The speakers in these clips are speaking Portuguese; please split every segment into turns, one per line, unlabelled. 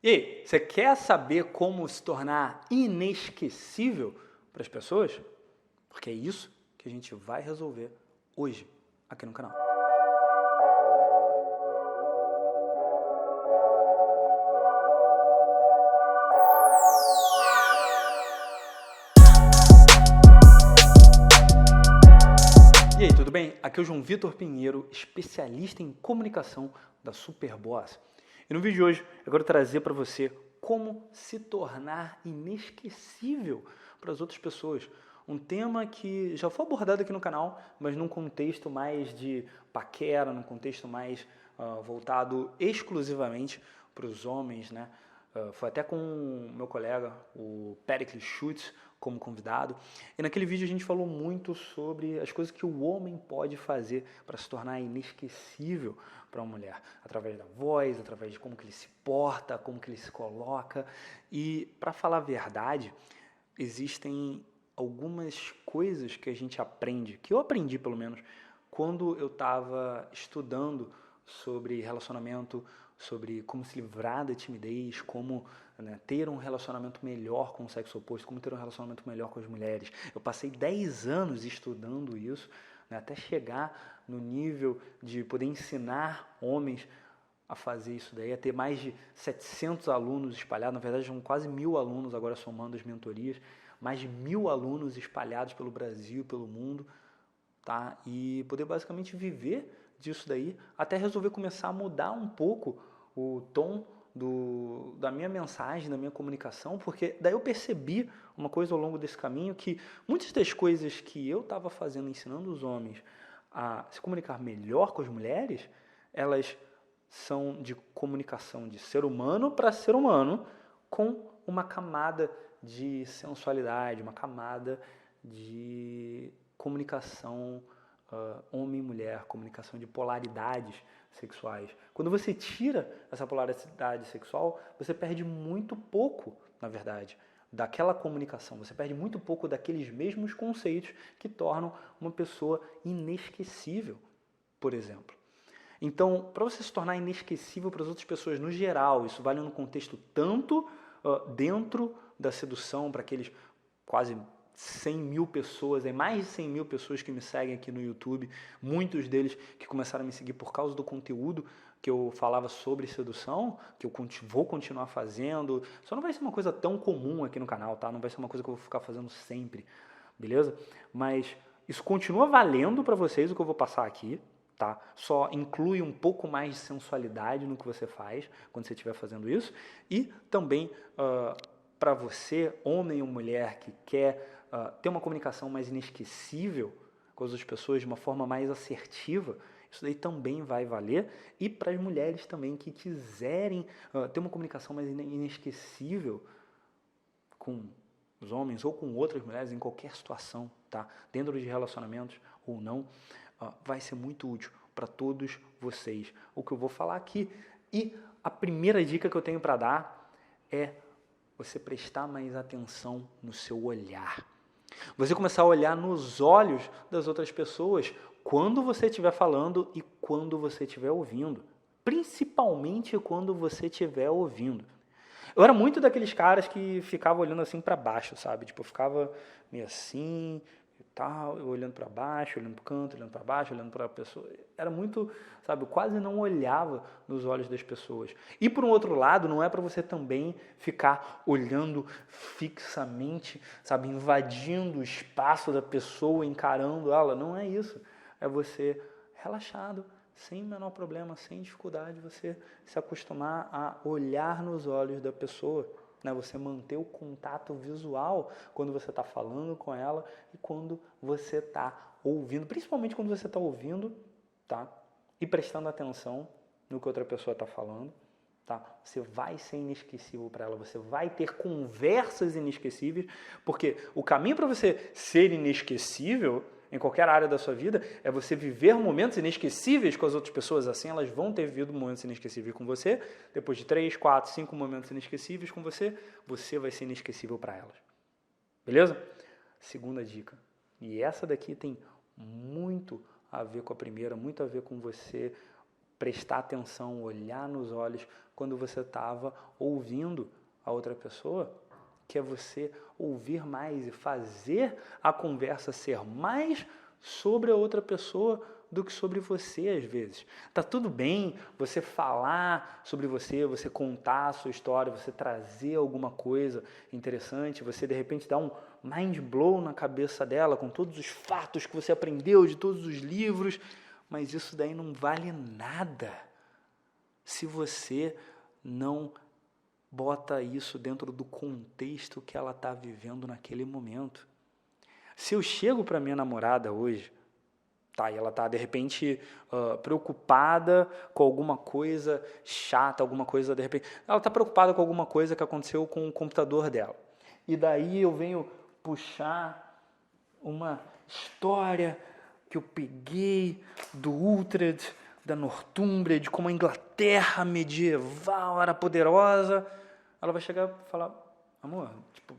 E aí, você quer saber como se tornar inesquecível para as pessoas? Porque é isso que a gente vai resolver hoje aqui no canal. E aí, tudo bem? Aqui é o João Vitor Pinheiro, especialista em comunicação da Superboss. E no vídeo de hoje eu quero trazer para você como se tornar inesquecível para as outras pessoas. Um tema que já foi abordado aqui no canal, mas num contexto mais de paquera, num contexto mais voltado exclusivamente para os homens, né? Foi até com o meu colega, o Pericles Schutz, como convidado. E naquele vídeo a gente falou muito sobre as coisas que o homem pode fazer para se tornar inesquecível para uma mulher. Através da voz, através de como que ele se porta, como que ele se coloca. E, para falar a verdade, existem algumas coisas que a gente aprende, que eu aprendi pelo menos, quando eu estava estudando sobre relacionamento, sobre como se livrar da timidez, como ter um relacionamento melhor com o sexo oposto, como ter um relacionamento melhor com as mulheres. Eu passei 10 anos estudando isso, até chegar no nível de poder ensinar homens a fazer isso daí, a ter mais de 700 alunos espalhados, na verdade são quase 1000 alunos agora somando as mentorias, mais de 1000 alunos espalhados pelo Brasil, pelo mundo, tá? E poder basicamente viver disso daí, até resolver começar a mudar um pouco o tom da minha mensagem, da minha comunicação, porque daí eu percebi uma coisa ao longo desse caminho, que muitas das coisas que eu estava fazendo, ensinando os homens a se comunicar melhor com as mulheres, elas são de comunicação de ser humano para ser humano, com uma camada de sensualidade, uma camada de comunicação homem e mulher, comunicação de polaridades sexuais. Quando você tira essa polaridade sexual, você perde muito pouco, na verdade, daquela comunicação. Você perde muito pouco daqueles mesmos conceitos que tornam uma pessoa inesquecível, por exemplo. Então, para você se tornar inesquecível para as outras pessoas no geral, isso vale no contexto tanto dentro da sedução, para aqueles quase 100 mil pessoas, mais de 100 mil pessoas que me seguem aqui no YouTube, muitos deles que começaram a me seguir por causa do conteúdo que eu falava sobre sedução, que eu vou continuar fazendo, só não vai ser uma coisa tão comum aqui no canal, tá? Não vai ser uma coisa que eu vou ficar fazendo sempre, beleza? Mas isso continua valendo para vocês, o que eu vou passar aqui, tá? Só inclui um pouco mais de sensualidade no que você faz quando você estiver fazendo isso, e também para você, homem ou mulher, que quer ter uma comunicação mais inesquecível com as outras pessoas de uma forma mais assertiva, isso daí também vai valer. E para as mulheres também que quiserem ter uma comunicação mais inesquecível com os homens ou com outras mulheres em qualquer situação, tá? Dentro de relacionamentos ou não, vai ser muito útil para todos vocês o que eu vou falar aqui. E a primeira dica que eu tenho para dar é você prestar mais atenção no seu olhar. Você começar a olhar nos olhos das outras pessoas quando você estiver falando e quando você estiver ouvindo. Principalmente quando você estiver ouvindo. Eu era muito daqueles caras que ficava olhando assim para baixo, sabe? Tipo, eu ficava meio assim e tal, eu olhando para baixo, olhando para o canto, olhando para baixo, olhando para a pessoa. Era muito, sabe? Eu quase não olhava nos olhos das pessoas. E por um outro lado, não é para você também ficar olhando fixamente, sabe? Invadindo o espaço da pessoa, encarando ela. Não é isso. É você relaxado, sem o menor problema, sem dificuldade, você se acostumar a olhar nos olhos da pessoa, né? Você manter o contato visual quando você está falando com ela e quando você está ouvindo, principalmente quando você está ouvindo, tá? E prestando atenção no que outra pessoa está falando, tá? Você vai ser inesquecível para ela, você vai ter conversas inesquecíveis, porque o caminho para você ser inesquecível em qualquer área da sua vida, é você viver momentos inesquecíveis com as outras pessoas, assim elas vão ter vivido momentos inesquecíveis com você, depois de 3, 4, 5 momentos inesquecíveis com você, você vai ser inesquecível para elas. Beleza? Segunda dica, e essa daqui tem muito a ver com a primeira, muito a ver com você prestar atenção, olhar nos olhos quando você estava ouvindo a outra pessoa, que é você ouvir mais e fazer a conversa ser mais sobre a outra pessoa do que sobre você, às vezes. Tá tudo bem você falar sobre você contar a sua história, você trazer alguma coisa interessante, você de repente dar um mind blow na cabeça dela com todos os fatos que você aprendeu de todos os livros, mas isso daí não vale nada se você não bota isso dentro do contexto que ela está vivendo naquele momento. Se eu chego para minha namorada hoje, tá, e ela está, de repente, preocupada com alguma coisa chata, alguma coisa, de repente... Ela está preocupada com alguma coisa que aconteceu com o computador dela. E daí eu venho puxar uma história que eu peguei do Uhtred, da Nortúmbria, de como a Inglaterra medieval era poderosa. Ela vai chegar e falar, amor, tipo, o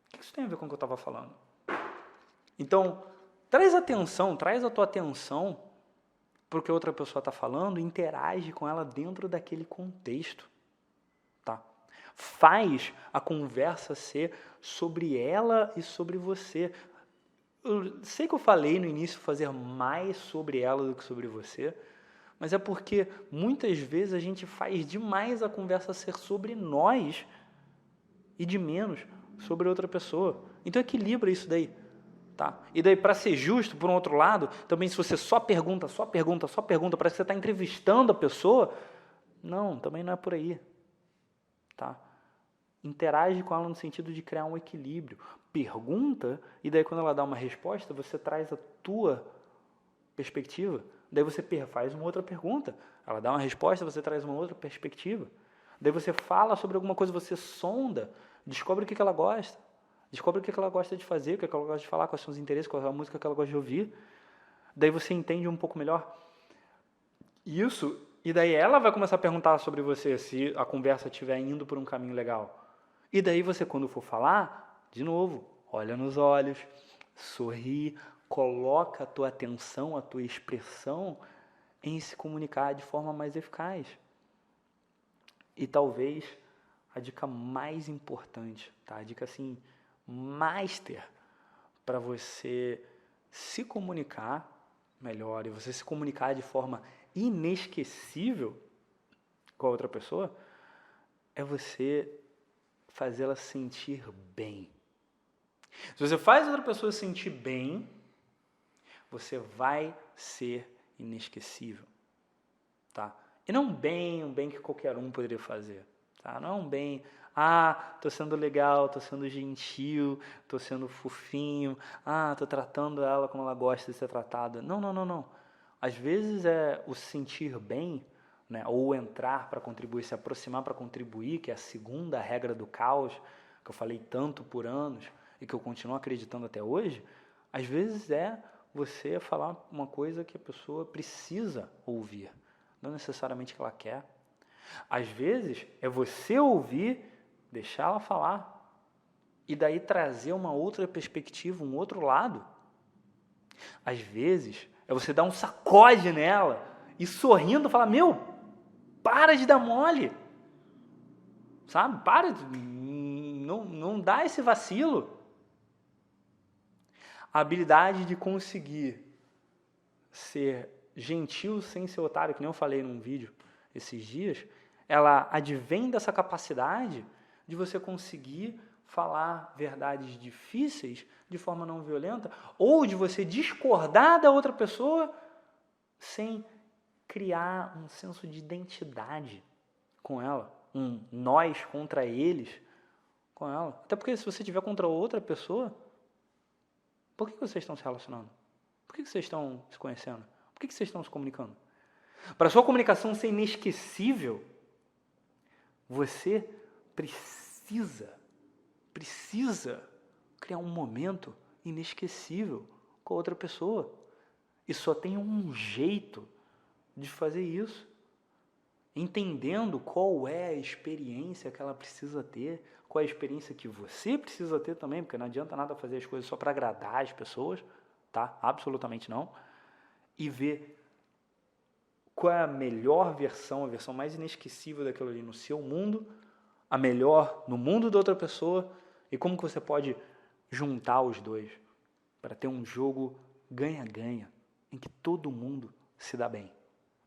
que isso tem a ver com o que eu estava falando? Então, traz a tua atenção para o que a outra pessoa está falando, interage com ela dentro daquele contexto, tá? Faz a conversa ser sobre ela e sobre você. Eu sei que eu falei no início fazer mais sobre ela do que sobre você, mas é porque muitas vezes a gente faz demais a conversa ser sobre nós e de menos sobre outra pessoa. Então equilibra isso daí. Tá? E daí, para ser justo, por um outro lado, também se você só pergunta, parece que você está entrevistando a pessoa, não, também não é por aí. Tá? Interage com ela no sentido de criar um equilíbrio. Pergunta, e daí quando ela dá uma resposta, você traz a tua perspectiva. Daí você faz uma outra pergunta. Ela dá uma resposta, você traz uma outra perspectiva. Daí você fala sobre alguma coisa, você sonda, descobre o que ela gosta. Descobre o que ela gosta de fazer, o que ela gosta de falar, quais são os interesses, qual é a música que ela gosta de ouvir. Daí você entende um pouco melhor isso, e daí ela vai começar a perguntar sobre você, se a conversa estiver indo por um caminho legal. E daí você, quando for falar, de novo, olha nos olhos, sorri, coloca a tua atenção, a tua expressão em se comunicar de forma mais eficaz. E talvez a dica mais importante, tá? A dica assim, master para você se comunicar melhor e você se comunicar de forma inesquecível com a outra pessoa é você fazê-la sentir bem. Se você faz a outra pessoa sentir bem, você vai ser inesquecível, tá? E não um bem que qualquer um poderia fazer, tá? Não é um bem, tô sendo legal, tô sendo gentil, tô sendo fofinho, tô tratando ela como ela gosta de ser tratada. Não. Às vezes é o sentir bem, né, ou entrar para contribuir, se aproximar para contribuir, que é a segunda regra do caos, que eu falei tanto por anos e que eu continuo acreditando até hoje. Às vezes é você falar uma coisa que a pessoa precisa ouvir, não necessariamente que ela quer. Às vezes é você ouvir, deixar ela falar e daí trazer uma outra perspectiva, um outro lado. Às vezes é você dar um sacode nela e sorrindo falar, para de dar mole, sabe? Não dá esse vacilo. A habilidade de conseguir ser gentil sem ser otário, que nem eu falei num vídeo esses dias, ela advém dessa capacidade de você conseguir falar verdades difíceis de forma não violenta, ou de você discordar da outra pessoa sem criar um senso de identidade com ela, um nós contra eles com ela. Até porque se você tiver contra outra pessoa, por que vocês estão se relacionando? Por que vocês estão se conhecendo? Por que vocês estão se comunicando? Para a sua comunicação ser inesquecível, você precisa criar um momento inesquecível com a outra pessoa. E só tem um jeito de fazer isso. Entendendo qual é a experiência que ela precisa ter, qual é a experiência que você precisa ter também, porque não adianta nada fazer as coisas só para agradar as pessoas, tá? Absolutamente não. E ver qual é a melhor versão, a versão mais inesquecível daquilo ali no seu mundo, a melhor no mundo da outra pessoa, e como que você pode juntar os dois para ter um jogo ganha-ganha, em que todo mundo se dá bem.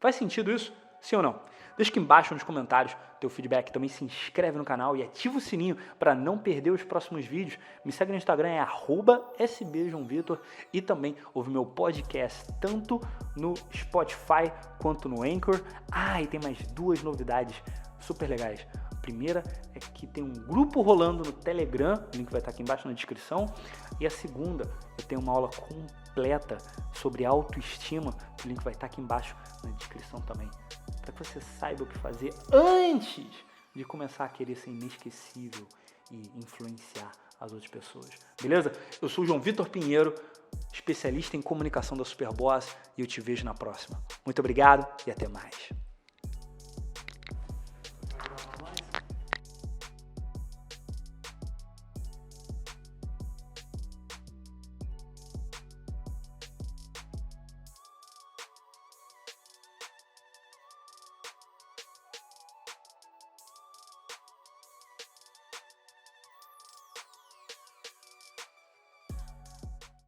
Faz sentido isso? Sim ou não? Deixa aqui embaixo nos comentários teu feedback. Também se inscreve no canal e ativa o sininho para não perder os próximos vídeos. Me segue no Instagram, é @sbjoãovitor, e também ouve meu podcast tanto no Spotify quanto no Anchor. E tem mais 2 novidades super legais. A primeira é que tem um grupo rolando no Telegram, o link vai estar aqui embaixo na descrição. E a segunda, eu tenho uma aula completa sobre autoestima, o link vai estar aqui embaixo na descrição também, para que você saiba o que fazer antes de começar a querer ser inesquecível e influenciar as outras pessoas. Beleza? Eu sou o João Vitor Pinheiro, especialista em comunicação da Superboss, e eu te vejo na próxima. Muito obrigado e até mais.